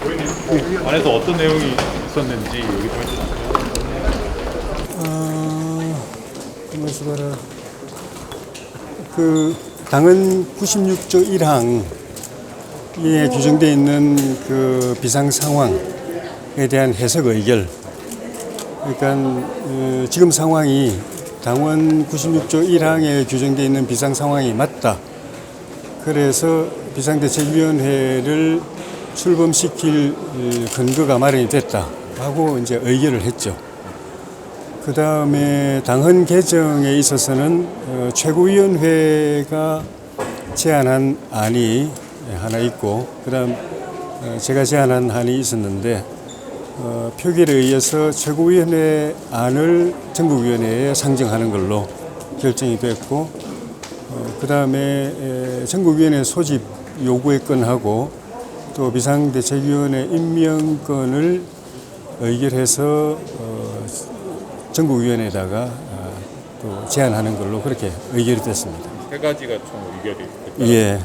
안에서 어떤 내용이 있었는지 여기 좀 해주세요. 가만있어 봐라. 그 당헌 96조 1항에 규정되어 있는 그 비상 상황에 대한 해석 의결. 그러니까 지금 상황이 당헌 96조 1항에 규정되어 있는 비상 상황이 맞다. 그래서 비상대책위원회를 출범시킬 근거가 마련이 됐다 하고 이제 의결을 했죠. 그 다음에 당헌 개정에 있어서는 최고위원회가 제안한 안이 하나 있고, 그 다음 제가 제안한 안이 있었는데, 표결에 의해서 최고위원회 안을 전국위원회에 상정하는 걸로 결정이 됐고, 그 다음에 전국위원회 소집 요구의 건하고 또 비상대책위원회 임명권을 의결해서 전국위원회에다가 또 제안하는 걸로 그렇게 의결이 됐습니다. 세 가지가 총 의결이 됐다. 예,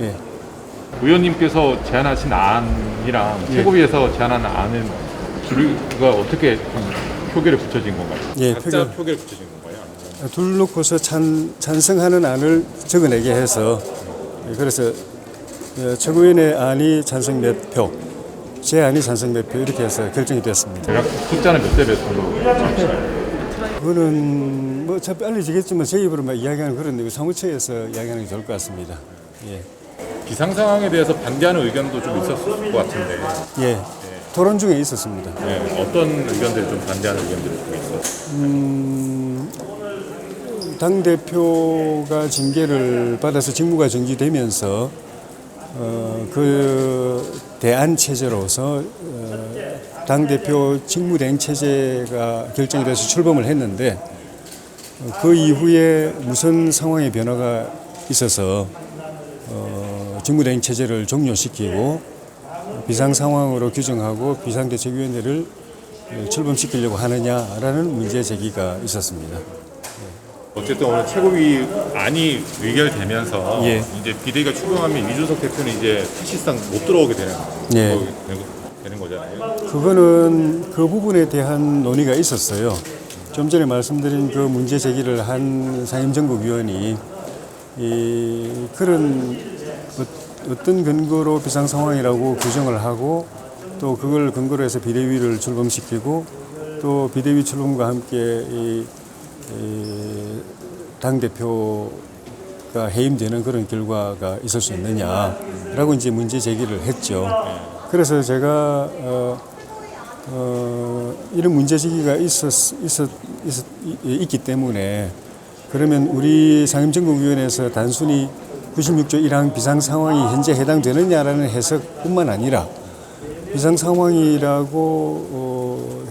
예. 의원님께서 제안하신 안이랑 최고위에서 제안한 안은 둘이가 어떻게 좀 표결에 붙여진 건가요? 예, 각자 표결에 붙여진 건가요? 아니면 둘 놓고서 찬성하는 안을 적어내게 해서, 그래서 최고위원회 안이 찬성 몇 표, 제 안이 찬성 몇 표 이렇게 해서 결정이 됐습니다. 대략 숫자는 몇 대 몇 정도? 그거는 뭐 어차피 알려지겠지만 제 입으로 막 이야기하는 그런 데 사무처에서 이야기하는 게 좋을 것 같습니다. 예. 비상 상황에 대해서 반대하는 의견도 좀 있었을 것 같은데. 예. 토론 중에 있었습니다. 네, 어떤 의견들이 좀 반대하는 의견들이 좀 있었어요? 당대표가 징계를 받아서 직무가 정지되면서 그 대안 체제로서 당대표 직무대행 체제가 결정이 돼서 출범을 했는데, 그 이후에 무슨 상황의 변화가 있어서 직무대행 체제를 종료시키고 비상 상황으로 규정하고 비상대책위원회를 출범시키려고 하느냐라는 문제 제기가 있었습니다. 어쨌든 오늘 최고위 안이 의결되면서 예. 이제 비대위가 출범하면 이준석 대표는 이제 사실상 못 들어오게 예. 되는 거잖아요. 그거는 그 부분에 대한 논의가 있었어요. 좀 전에 말씀드린 그 문제 제기를 한 상임정국위원이 그런 어떤 근거로 비상 상황이라고 규정을 하고 또 그걸 근거로 해서 비대위를 출범시키고 또 비대위 출범과 함께 당대표가 해임되는 그런 결과가 있을 수 있느냐라고 이제 문제 제기를 했죠. 그래서 제가 이런 문제 제기가 있기 때문에 그러면 우리 상임정국위원회에서 단순히 96조 1항 비상 상황이 현재 해당되느냐라는 해석뿐만 아니라 비상 상황이라고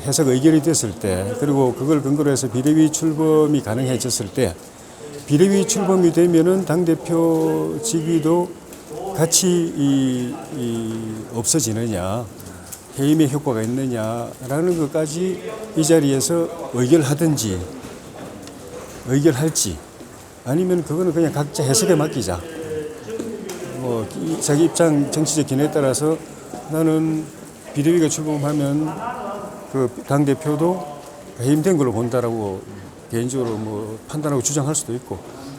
해석 의결이 됐을 때, 그리고 그걸 근거로 해서 비대위 출범이 가능해졌을 때, 비대위 출범이 되면은 당대표 직위도 같이 없어지느냐, 해임의 효과가 있느냐라는 것까지 이 자리에서 의결할지, 아니면 그거는 그냥 각자 해석에 맡기자. 뭐 자기 입장, 정치적 견해에 따라서 나는 비대위가 출범하면 그 당대표도 해임된 걸로 본다라고 개인적으로 뭐 판단하고 주장할 수도 있고,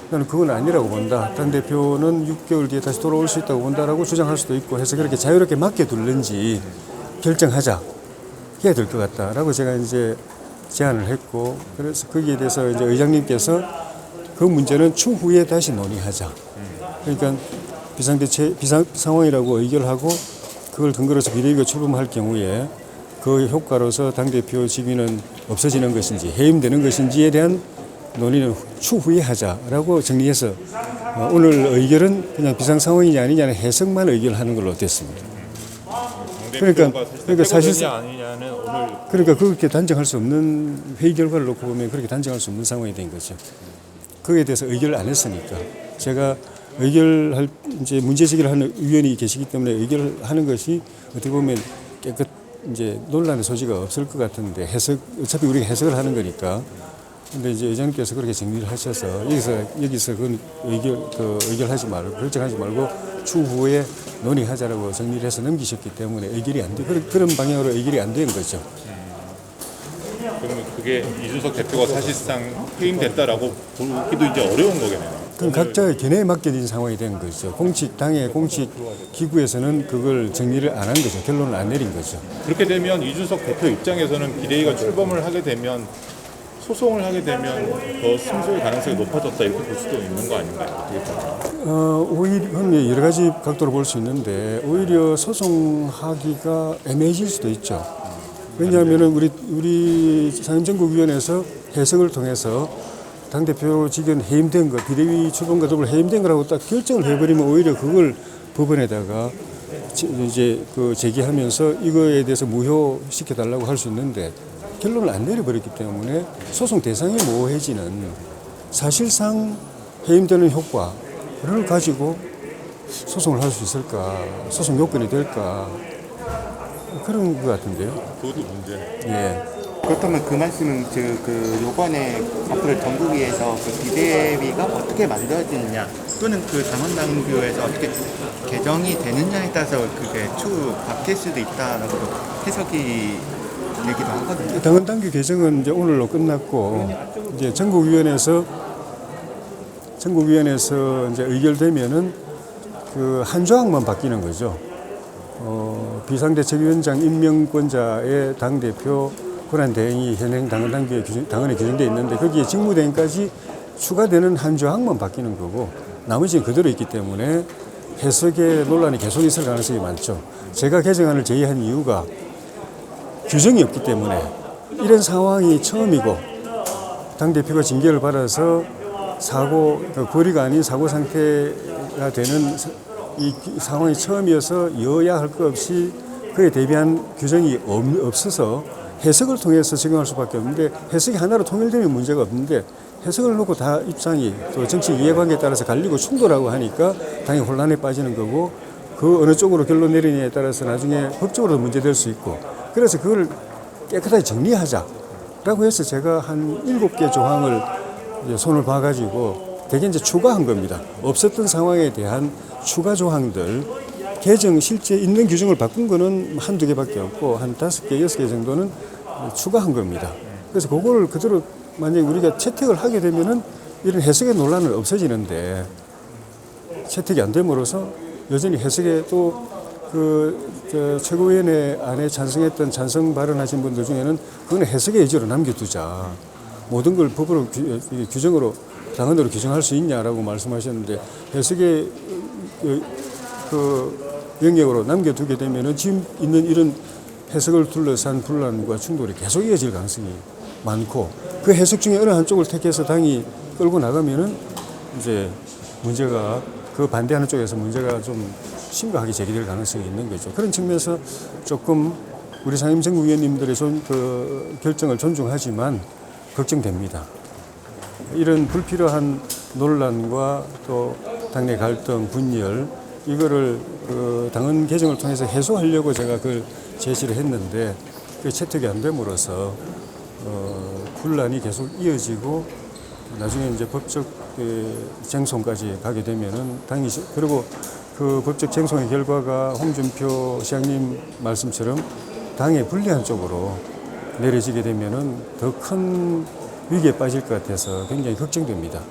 나는 그건 아니라고 본다. 당대표는 6개월 뒤에 다시 돌아올 수 있다고 본다라고 주장할 수도 있고 해서 그렇게 자유롭게 맡겨둘는지 결정하자. 해야 될 것 같다라고 제가 이제 제안을 했고, 그래서 거기에 대해서 이제 의장님께서 그 문제는 추후에 다시 논의하자. 그러니까 비상 상황이라고 의결하고 그걸 근거로 해서 비대위가 출범할 경우에 그 효과로서 당대표 직위는 없어지는 것인지 해임되는 것인지에 대한 논의는 추후에 하자라고 정리해서 오늘 의결은 그냥 비상 상황이냐 아니냐는 해석만 의결하는 걸로 됐습니다. 그러니까 사실상 아니냐는 오늘 그러니까 그렇게 단정할 수 없는 회의 결과를 놓고 보면 그렇게 단정할 수 없는 상황이 된 거죠. 그에 대해서 의결을 안 했으니까 제가 의결할 이제 문제 제기를 하는 위원이 계시기 때문에 의결을 하는 것이 어떻게 보면 깨끗 이제 논란의 소지가 없을 것 같은데 어차피 우리가 해석을 하는 거니까. 근데 이제 의장님께서 그렇게 정리를 하셔서 여기서 그 의결하지 말고 결정하지 말고 추후에 논의하자라고 정리를 해서 넘기셨기 때문에 의결이 안 돼. 그런 방향으로 의결이 안 된 거죠. 그러면 그게 이준석 대표가 사실상 해임됐다라고 보기도 이제 어려운 거겠네요. 그럼 각자의 견해에 맡겨진 상황이 된 거죠. 당의 공식 기구에서는 그걸 정리를 안 한 거죠. 결론을 안 내린 거죠. 그렇게 되면 이준석 대표 입장에서는 비대위가 출범을 하게 되면 소송을 하게 되면 더 승소의 가능성이 높아졌다 이렇게 볼 수도 있는 거 아닌가요? 어떻게 보면? 오히려 여러 가지 각도로 볼 수 있는데 오히려 소송하기가 애매해질 수도 있죠. 왜냐하면은 우리 상임정국위원회에서 해석을 통해서 당대표 직원 해임된 거, 비대위 출범과 더불어 해임된 거라고 딱 결정을 해버리면 오히려 그걸 법원에다가 이제 제기하면서 이거에 대해서 무효시켜달라고 할 수 있는데 결론을 안 내려버렸기 때문에 소송 대상이 모호해지는 사실상 해임되는 효과를 가지고 소송을 할 수 있을까, 소송 요건이 될까 그런 것 같은데요. 그것도 문제네. 예. 그렇다면 그 말씀은 요번에 앞으로 전국위에서 그 비대위가 어떻게 만들어지느냐 또는 그 당헌당규에서 어떻게 개정이 되느냐에 따라서 그게 추후 바뀔 수도 있다라고 해석이 되기도 하거든요. 당헌당규 개정은 이제 오늘로 끝났고 이제 전국위원회에서 이제 의결되면은 그 한 조항만 바뀌는 거죠. 비상대책위원장 임명권자의 당대표 권한대행이 현행 당헌에 규정되어 있는데 거기에 직무대행까지 추가되는 한 조항만 바뀌는 거고 나머지는 그대로 있기 때문에 해석의 논란이 계속 있을 가능성이 많죠. 제가 개정안을 제의한 이유가 규정이 없기 때문에 이런 상황이 처음이고 당대표가 징계를 받아서 거리가 아닌 사고 상태가 되는 이 상황이 처음이어서 여야 할 것 없이 그에 대비한 규정이 없어서 해석을 통해서 적용할 수밖에 없는데 해석이 하나로 통일되면 문제가 없는데 해석을 놓고 다 입장이 또 정치 이해관계에 따라서 갈리고 충돌하고 하니까 당연히 혼란에 빠지는 거고 그 어느 쪽으로 결론 내리느냐에 따라서 나중에 법적으로도 문제될 수 있고 그래서 그걸 깨끗하게 정리하자라고 해서 제가 한 7개 조항을 손을 봐가지고 대개 이제 추가한 겁니다. 없었던 상황에 대한 추가 조항들 개정 실제 있는 규정을 바꾼 거는 한두 개밖에 없고 한 5개, 6개 정도는 추가한 겁니다. 그래서 그거를 그대로 만약에 우리가 채택을 하게 되면은 이런 해석의 논란은 없어지는데 채택이 안 됨으로써 여전히 해석에 또 최고위원회 안에 찬성 발언하신 분들 중에는 그건 해석의 여지로 남겨두자. 모든 걸 법으로 규정으로 당헌으로 규정할 수 있냐라고 말씀하셨는데 해석의 영역으로 남겨두게 되면은 지금 있는 이런 해석을 둘러싼 분란과 충돌이 계속 이어질 가능성이 많고 그 해석 중에 어느 한쪽을 택해서 당이 끌고 나가면은 이제 문제가 그 반대하는 쪽에서 문제가 좀 심각하게 제기될 가능성이 있는 거죠. 그런 측면에서 조금 우리 상임정국위원님들의 결정을 존중하지만 걱정됩니다. 이런 불필요한 논란과 또 당내 갈등, 분열 이거를 당헌 개정을 통해서 해소하려고 제가 그걸 제시를 했는데 그 채택이 안 됨으로써 분란이 계속 이어지고 나중에 이제 법적 쟁송까지 가게 되면은 당이 그리고 그 법적 쟁송의 결과가 홍준표 시장님 말씀처럼 당에 불리한 쪽으로 내려지게 되면은 더 큰 위기에 빠질 것 같아서 굉장히 걱정됩니다.